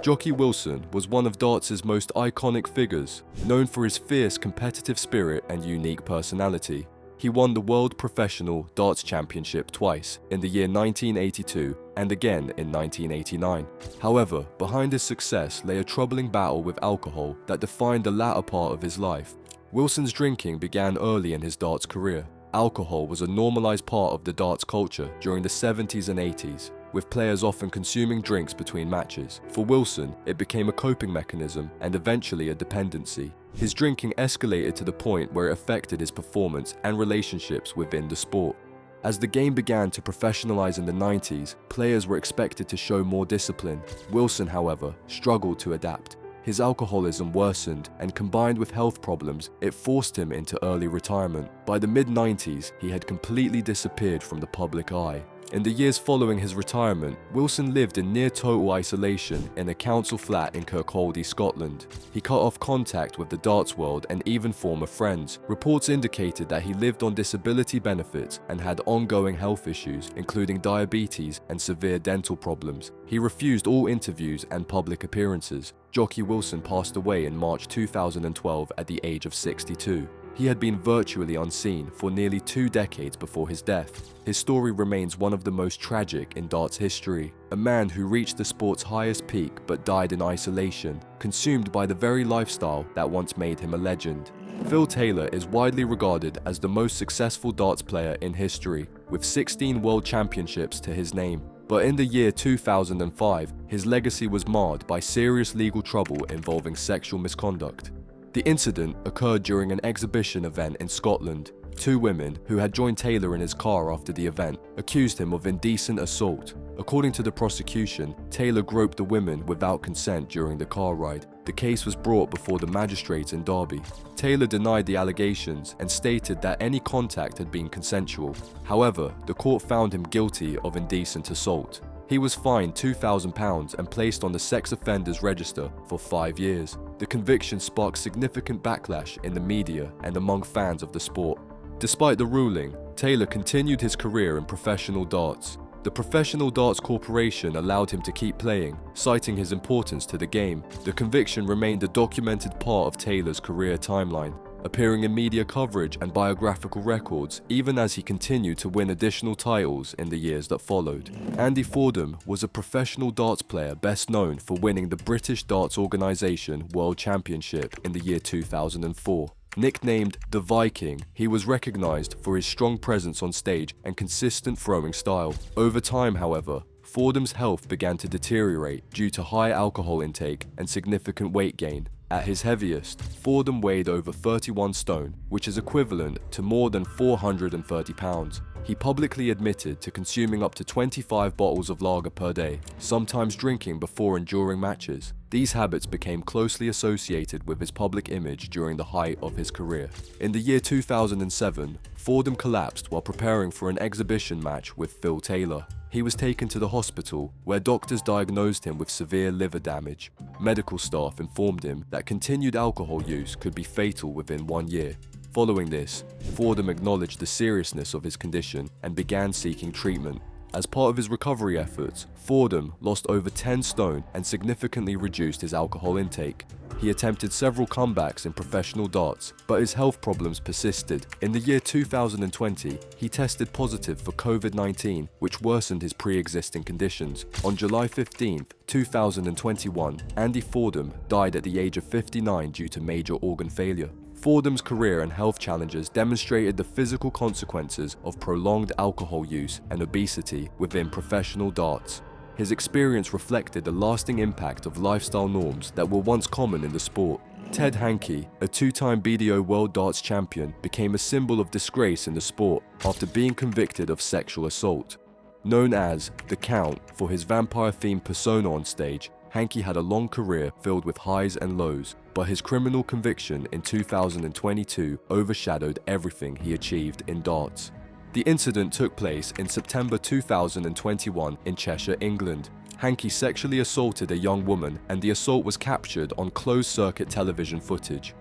Jockey Wilson was one of darts' most iconic figures, known for his fierce competitive spirit and unique personality. He won the World Professional Darts Championship twice, in the year 1982 and again in 1989. However, behind his success lay a troubling battle with alcohol that defined the latter part of his life. Wilson's drinking began early in his darts career. Alcohol was a normalized part of the darts culture during the 70s and 80s, with players often consuming drinks between matches. For Wilson, it became a coping mechanism and eventually a dependency. His drinking escalated to the point where it affected his performance and relationships within the sport. As the game began to professionalize in the 90s, players were expected to show more discipline. Wilson, however, struggled to adapt. His alcoholism worsened, and combined with health problems, it forced him into early retirement. By the mid-90s, he had completely disappeared from the public eye. In the years following his retirement, Wilson lived in near-total isolation in a council flat in Kirkcaldy, Scotland. He cut off contact with the darts world and even former friends. Reports indicated that he lived on disability benefits and had ongoing health issues, including diabetes and severe dental problems. He refused all interviews and public appearances. Jockey Wilson passed away in March 2012 at the age of 62. He had been virtually unseen for nearly 2 decades before his death. His story remains one of the most tragic in darts history. A man who reached the sport's highest peak but died in isolation, consumed by the very lifestyle that once made him a legend. Phil Taylor is widely regarded as the most successful darts player in history, with 16 world championships to his name. But in the year 2005, his legacy was marred by serious legal trouble involving sexual misconduct. The incident occurred during an exhibition event in Scotland. 2 women, who had joined Taylor in his car after the event, accused him of indecent assault. According to the prosecution, Taylor groped the women without consent during the car ride. The case was brought before the magistrates in Derby. Taylor denied the allegations and stated that any contact had been consensual. However, the court found him guilty of indecent assault. He was fined £2,000 and placed on the sex offenders register for 5 years. The conviction sparked significant backlash in the media and among fans of the sport. Despite the ruling, Taylor continued his career in professional darts. The Professional Darts Corporation allowed him to keep playing, citing his importance to the game. The conviction remained a documented part of Taylor's career timeline, appearing in media coverage and biographical records, even as he continued to win additional titles in the years that followed. Andy Forom was a professional darts player best known for winning the British Darts Organisation World Championship in the year 2004. Nicknamed the Viking, he was recognised for his strong presence on stage and consistent throwing style. Over time, however, Fordom's health began to deteriorate due to high alcohol intake and significant weight gain. At his heaviest, Forom weighed over 31 stone, which is equivalent to more than 430 pounds. He publicly admitted to consuming up to 25 bottles of lager per day, sometimes drinking before and during matches. These habits became closely associated with his public image during the height of his career. In the year 2007, Forom collapsed while preparing for an exhibition match with Phil Taylor. He was taken to the hospital, where doctors diagnosed him with severe liver damage. Medical staff informed him that continued alcohol use could be fatal within 1 year. Following this, Forom acknowledged the seriousness of his condition and began seeking treatment. As part of his recovery efforts, Forom lost over 10 stone and significantly reduced his alcohol intake. He attempted several comebacks in professional darts, but his health problems persisted. In the year 2020, he tested positive for COVID-19, which worsened his pre-existing conditions. On July 15, 2021, Andy Forom died at the age of 59 due to major organ failure. Fordom's career and health challenges demonstrated the physical consequences of prolonged alcohol use and obesity within professional darts. His experience reflected the lasting impact of lifestyle norms that were once common in the sport. Ted Hankey, a 2-time BDO World Darts Champion, became a symbol of disgrace in the sport after being convicted of sexual assault. Known as The Count for his vampire-themed persona on stage, Hankey had a long career filled with highs and lows, but his criminal conviction in 2022 overshadowed everything he achieved in darts. The incident took place in September 2021 in Cheshire, England. Hankey sexually assaulted a young woman, and the assault was captured on closed-circuit television footage.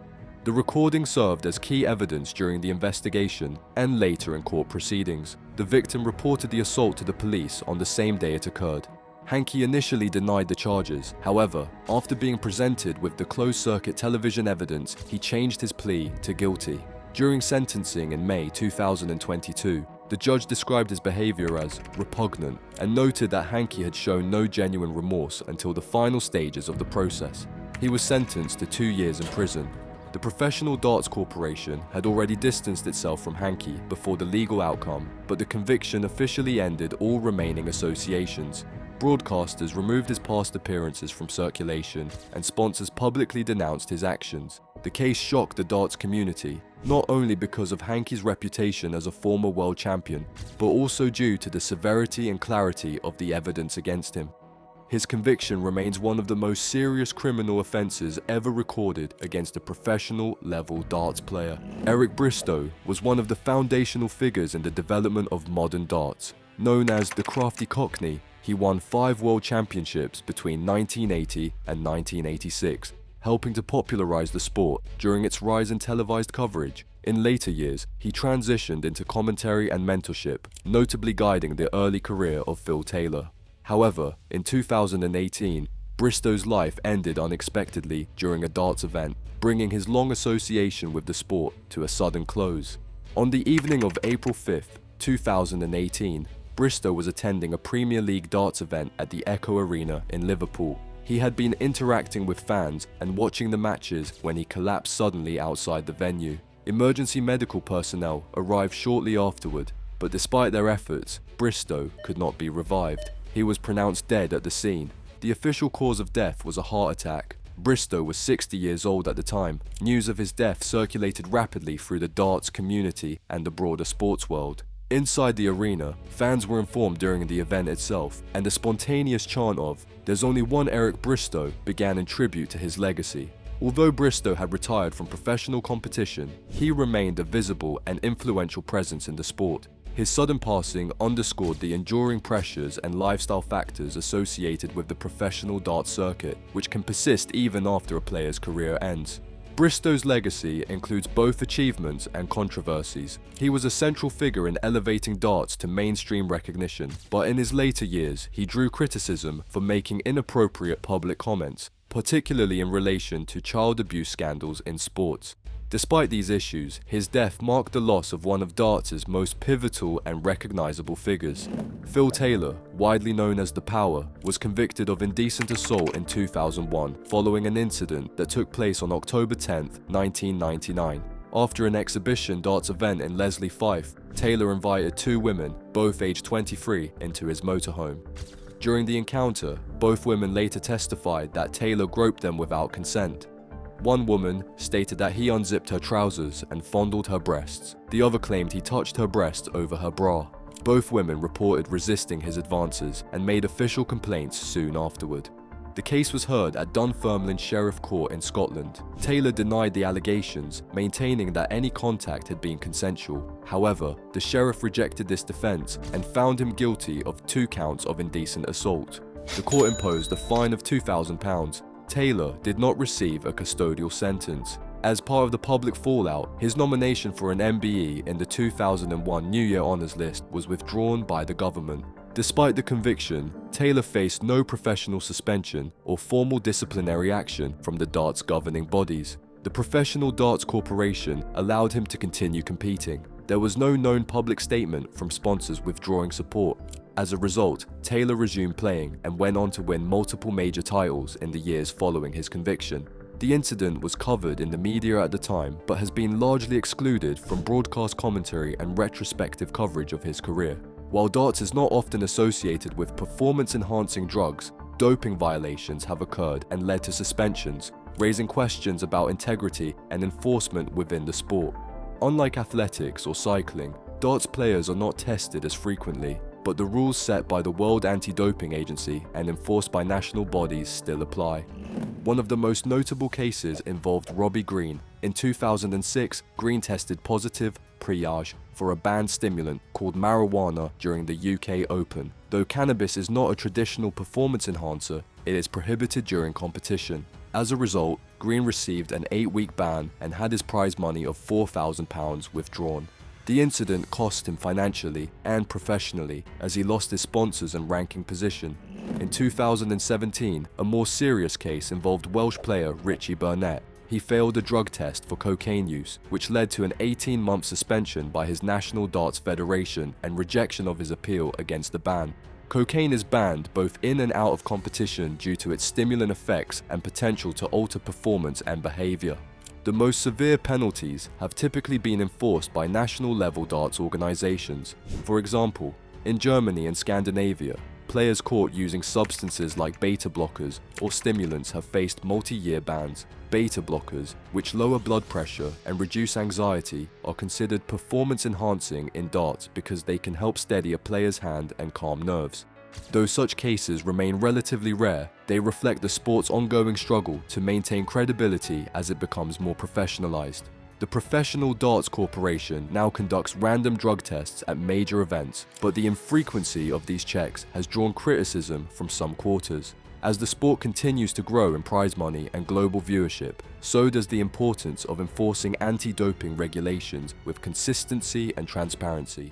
The recording served as key evidence during the investigation and later in court proceedings. The victim reported the assault to the police on the same day it occurred. Hankey initially denied the charges. However, after being presented with the closed-circuit television evidence, he changed his plea to guilty. During sentencing in May 2022, the judge described his behavior as repugnant and noted that Hankey had shown no genuine remorse until the final stages of the process. He was sentenced to 2 years in prison. The Professional Darts Corporation had already distanced itself from Hankey before the legal outcome, but the conviction officially ended all remaining associations. Broadcasters removed his past appearances from circulation, and sponsors publicly denounced his actions. The case shocked the darts community, not only because of Hankey's reputation as a former world champion, but also due to the severity and clarity of the evidence against him. His conviction remains one of the most serious criminal offences ever recorded against a professional-level darts player. Eric Bristo was one of the foundational figures in the development of modern darts. Known as the Crafty Cockney, he won 5 world championships between 1980 and 1986, helping to popularise the sport during its rise in televised coverage. In later years, he transitioned into commentary and mentorship, notably guiding the early career of Phil Taylor. However, in 2018, Bristo's life ended unexpectedly during a darts event, bringing his long association with the sport to a sudden close. On the evening of April 5, 2018, Bristo was attending a Premier League darts event at the Echo Arena in Liverpool. He had been interacting with fans and watching the matches when he collapsed suddenly outside the venue. Emergency medical personnel arrived shortly afterward, but despite their efforts, Bristo could not be revived. He was pronounced dead at the scene. The official cause of death was a heart attack. Bristo was 60 years old at the time. News of his death circulated rapidly through the darts community and the broader sports world. Inside the arena, fans were informed during the event itself, and the spontaneous chant of "There's only one Eric Bristo" began in tribute to his legacy. Although Bristo had retired from professional competition, he remained a visible and influential presence in the sport. His sudden passing underscored the enduring pressures and lifestyle factors associated with the professional darts circuit, which can persist even after a player's career ends. Bristo's legacy includes both achievements and controversies. He was a central figure in elevating darts to mainstream recognition, but in his later years, he drew criticism for making inappropriate public comments, particularly in relation to child abuse scandals in sports. Despite these issues, his death marked the loss of one of darts' most pivotal and recognizable figures. Phil Taylor, widely known as The Power, was convicted of indecent assault in 2001 following an incident that took place on October 10, 1999. After an exhibition darts event in Leslie Fife, Taylor invited 2 women, both aged 23, into his motorhome. During the encounter, both women later testified that Taylor groped them without consent. One woman stated that he unzipped her trousers and fondled her breasts. The other claimed he touched her breast over her bra. Both women reported resisting his advances and made official complaints soon afterward. The case was heard at Dunfermline Sheriff Court in Scotland. Taylor denied the allegations, maintaining that any contact had been consensual. However, the sheriff rejected this defense and found him guilty of 2 counts of indecent assault. The court imposed a fine of £2,000. Taylor did not receive a custodial sentence. As part of the public fallout, his nomination for an MBE in the 2001 New Year Honours list was withdrawn by the government. Despite the conviction, Taylor faced no professional suspension or formal disciplinary action from the darts governing bodies. The Professional Darts Corporation allowed him to continue competing. There was no known public statement from sponsors withdrawing support. As a result, Taylor resumed playing and went on to win multiple major titles in the years following his conviction. The incident was covered in the media at the time, but has been largely excluded from broadcast commentary and retrospective coverage of his career. While darts is not often associated with performance-enhancing drugs, doping violations have occurred and led to suspensions, raising questions about integrity and enforcement within the sport. Unlike athletics or cycling, darts players are not tested as frequently, but the rules set by the World Anti-Doping Agency and enforced by national bodies still apply. One of the most notable cases involved Robbie Green. In 2006, Green tested positive triage for a banned stimulant called marijuana during the UK Open. Though cannabis is not a traditional performance enhancer, it is prohibited during competition. As a result, Green received an 8-week ban and had his prize money of £4,000 withdrawn. The incident cost him financially and professionally as he lost his sponsors and ranking position. In 2017, a more serious case involved Welsh player Richie Burnett. He failed a drug test for cocaine use, which led to an 18-month suspension by his National Darts Federation and rejection of his appeal against the ban. Cocaine is banned both in and out of competition due to its stimulant effects and potential to alter performance and behavior. The most severe penalties have typically been enforced by national-level darts organizations. For example, in Germany and Scandinavia, players caught using substances like beta blockers or stimulants have faced multi-year bans. Beta blockers, which lower blood pressure and reduce anxiety, are considered performance-enhancing in darts because they can help steady a player's hand and calm nerves. Though such cases remain relatively rare, they reflect the sport's ongoing struggle to maintain credibility as it becomes more professionalized. The Professional Darts Corporation now conducts random drug tests at major events, but the infrequency of these checks has drawn criticism from some quarters. As the sport continues to grow in prize money and global viewership, so does the importance of enforcing anti-doping regulations with consistency and transparency.